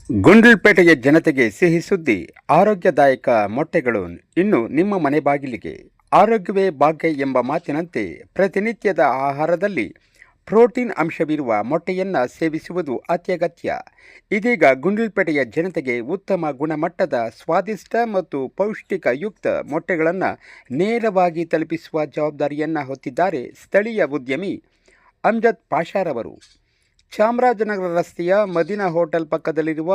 ಗುಂಡ್ಲುಪೇಟೆಯ ಜನತೆಗೆ ಸಿಹಿ ಸುದ್ದಿ. ಆರೋಗ್ಯದಾಯಕ ಮೊಟ್ಟೆಗಳು ಇನ್ನು ನಿಮ್ಮ ಮನೆ ಬಾಗಿಲಿಗೆ. ಆರೋಗ್ಯವೇ ಭಾಗ್ಯ ಎಂಬ ಮಾತಿನಂತೆ ಪ್ರತಿನಿತ್ಯದ ಆಹಾರದಲ್ಲಿ ಪ್ರೋಟೀನ್ ಅಂಶವಿರುವ ಮೊಟ್ಟೆಯನ್ನು ಸೇವಿಸುವುದು ಅತ್ಯಗತ್ಯ. ಇದೀಗ ಗುಂಡ್ಲುಪೇಟೆಯ ಜನತೆಗೆ ಉತ್ತಮ ಗುಣಮಟ್ಟದ ಸ್ವಾದಿಷ್ಟ ಮತ್ತು ಪೌಷ್ಟಿಕಯುಕ್ತ ಮೊಟ್ಟೆಗಳನ್ನು ನೇರವಾಗಿ ತಲುಪಿಸುವ ಜವಾಬ್ದಾರಿಯನ್ನು ಹೊತ್ತಿದ್ದಾರೆ ಸ್ಥಳೀಯ ಉದ್ಯಮಿ ಅಮ್ಜದ್ ಪಾಷಾರವರು. ಚಾಮರಾಜನಗರ ರಸ್ತೆಯ ಮದೀನಾ ಹೋಟೆಲ್ ಪಕ್ಕದಲ್ಲಿರುವ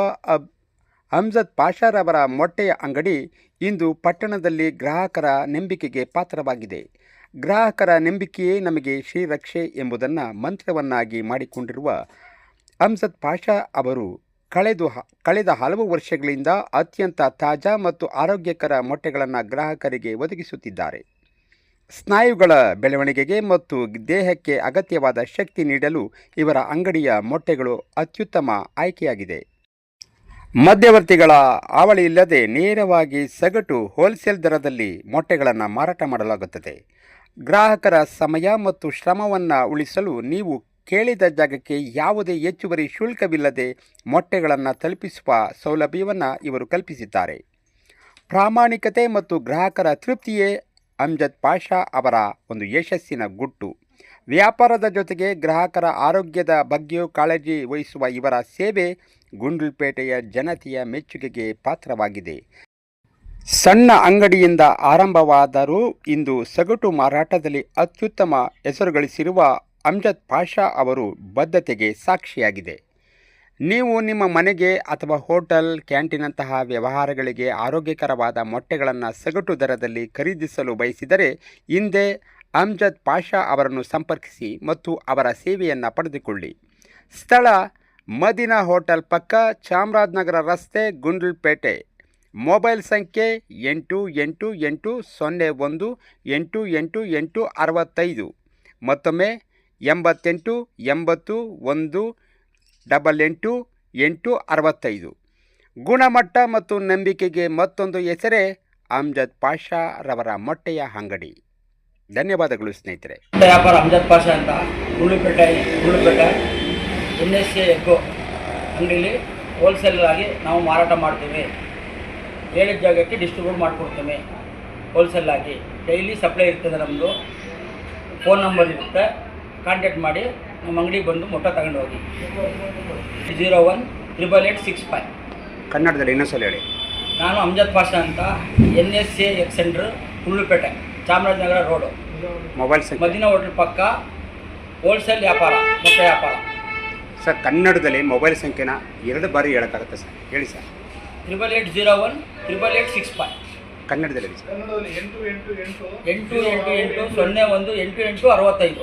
ಅಮ್ಜದ್ ಪಾಷಾರವರ ಮೊಟ್ಟೆಯ ಅಂಗಡಿ ಇಂದು ಪಟ್ಟಣದಲ್ಲಿ ಗ್ರಾಹಕರ ನಂಬಿಕೆಗೆ ಪಾತ್ರವಾಗಿದೆ. ಗ್ರಾಹಕರ ನಂಬಿಕೆಯೇ ನಮಗೆ ಶ್ರೀರಕ್ಷೆ ಎಂಬುದನ್ನು ಮಂತ್ರವನ್ನಾಗಿ ಮಾಡಿಕೊಂಡಿರುವ ಅಮ್ಜದ್ ಪಾಷಾ ಅವರು ಕಳೆದ ಹಲವು ವರ್ಷಗಳಿಂದ ಅತ್ಯಂತ ತಾಜಾ ಮತ್ತು ಆರೋಗ್ಯಕರ ಮೊಟ್ಟೆಗಳನ್ನು ಗ್ರಾಹಕರಿಗೆ ಒದಗಿಸುತ್ತಿದ್ದಾರೆ. ಸ್ನಾಯುಗಳ ಬೆಳವಣಿಗೆಗೆ ಮತ್ತು ದೇಹಕ್ಕೆ ಅಗತ್ಯವಾದ ಶಕ್ತಿ ನೀಡಲು ಇವರ ಅಂಗಡಿಯ ಮೊಟ್ಟೆಗಳು ಅತ್ಯುತ್ತಮ ಆಯ್ಕೆಯಾಗಿದೆ. ಮಧ್ಯವರ್ತಿಗಳ ಹಾವಳಿ ಇಲ್ಲದೆ ನೇರವಾಗಿ ಸಗಟು ಹೋಲ್ಸೇಲ್ ದರದಲ್ಲಿ ಮೊಟ್ಟೆಗಳನ್ನು ಮಾರಾಟ ಮಾಡಲಾಗುತ್ತದೆ. ಗ್ರಾಹಕರ ಸಮಯ ಮತ್ತು ಶ್ರಮವನ್ನು ಉಳಿಸಲು ನೀವು ಕೇಳಿದ ಜಾಗಕ್ಕೆ ಯಾವುದೇ ಹೆಚ್ಚುವರಿ ಶುಲ್ಕವಿಲ್ಲದೆ ಮೊಟ್ಟೆಗಳನ್ನು ತಲುಪಿಸುವ ಸೌಲಭ್ಯವನ್ನು ಇವರು ಕಲ್ಪಿಸಿದ್ದಾರೆ. ಪ್ರಾಮಾಣಿಕತೆ ಮತ್ತು ಗ್ರಾಹಕರ ತೃಪ್ತಿಯೇ ಅಮ್ಜದ್ ಪಾಷಾ ಅವರ ಒಂದು ಯಶಸ್ಸಿನ ಗುಟ್ಟು. ವ್ಯಾಪಾರದ ಜೊತೆಗೆ ಗ್ರಾಹಕರ ಆರೋಗ್ಯದ ಬಗ್ಗೆಯೂ ಕಾಳಜಿ ವಹಿಸುವ ಇವರ ಸೇವೆ ಗುಂಡ್ಲುಪೇಟೆಯ ಜನತೆಯ ಮೆಚ್ಚುಗೆಗೆ ಪಾತ್ರವಾಗಿದೆ. ಸಣ್ಣ ಅಂಗಡಿಯಿಂದ ಆರಂಭವಾದರೂ ಇಂದು ಸಗಟು ಮಾರಾಟದಲ್ಲಿ ಅತ್ಯುತ್ತಮ ಹೆಸರು ಗಳಿಸಿರುವ ಅಮ್ಜದ್ ಪಾಷಾ ಅವರು ಬದ್ಧತೆಗೆ ಸಾಕ್ಷಿಯಾಗಿದೆ. ನೀವು ನಿಮ್ಮ ಮನೆಗೆ ಅಥವಾ ಹೋಟೆಲ್, ಕ್ಯಾಂಟೀನಂತಹ ವ್ಯವಹಾರಗಳಿಗೆ ಆರೋಗ್ಯಕರವಾದ ಮೊಟ್ಟೆಗಳನ್ನು ಸಗಟು ದರದಲ್ಲಿ ಖರೀದಿಸಲು ಬಯಸಿದರೆ ಹಿಂದೆ ಅಮ್ಜದ್ ಪಾಷಾ ಅವರನ್ನು ಸಂಪರ್ಕಿಸಿ ಮತ್ತು ಅವರ ಸೇವೆಯನ್ನು ಪಡೆದುಕೊಳ್ಳಿ. ಸ್ಥಳ ಮದೀನಾ ಹೋಟೆಲ್ ಪಕ್ಕ, ಚಾಮರಾಜನಗರ ರಸ್ತೆ, ಗುಂಡ್ಲುಪೇಟೆ. ಮೊಬೈಲ್ ಸಂಖ್ಯೆ 8801888865. ಮತ್ತೊಮ್ಮೆ 88 80 1 88 ಗುಣಮಟ್ಟ ಮತ್ತು ನಂಬಿಕೆಗೆ ಮತ್ತೊಂದು ಹೆಸರೇ ಅಮ್ಜದ್ ಪಾಷಾ ರವರ ಮೊಟ್ಟೆಯ ಅಂಗಡಿ. ಧನ್ಯವಾದಗಳು ಸ್ನೇಹಿತರೆ. ವ್ಯಾಪಾರ ಅಮ್ಜದ್ ಪಾಷಾ ಅಂತ ಗುಂಡ್ಲುಪೇಟೆ NSA ಎಗ್ಗೋ ಅಂಗಡಿಯಲ್ಲಿ ಹೋಲ್ಸೇಲ್ ಆಗಿ ನಾವು ಮಾರಾಟ ಮಾಡ್ತೀವಿ. ಹೇಳಿದ ಜಾಗಕ್ಕೆ ಡಿಸ್ಟ್ರಿಬ್ಯೂಟ್ ಮಾಡಿಕೊಡ್ತೀವಿ. ಹೋಲ್ಸೇಲ್ ಆಗಿ ಡೈಲಿ ಸಪ್ಲೈ ಇರ್ತದೆ. ನಮ್ಮದು ಫೋನ್ ನಂಬರ್ ಇರುತ್ತೆ, ಕಾಂಟ್ಯಾಕ್ಟ್ ಮಾಡಿ ನಮ್ಮ ಅಂಗಡಿಗೆ ಬಂದು ಮೊಟ್ಟೆ ತಗೊಂಡು ಹೋಗಿ. 01888865. ಕನ್ನಡದಲ್ಲಿ ಇನ್ನೊಂದ್ಸಲ ಹೇಳಿ. ನಾನು ಅಮ್ಜದ್ ಪಾಷಾ ಅಂತ, NSA egg centre, Gundlupete, Chamarajanagar road, mobile ಸಂಖ್ಯೆ ಮದೀನಾ ಹೋಟೆಲ್ ಪಕ್ಕ, ಹೋಲ್ಸೇಲ್ ವ್ಯಾಪಾರ, ಮೊಟ್ಟೆ ವ್ಯಾಪಾರ. ಸರ್, ಕನ್ನಡದಲ್ಲಿ ಮೊಬೈಲ್ ಸಂಖ್ಯೆನ 2 ಬಾರಿ ಹೇಳೋಕ್ಕಾಗುತ್ತೆ ಸರ್? ಹೇಳಿ ಸರ್. 8801888865. ಕನ್ನಡದಲ್ಲಿ 888 01 8865.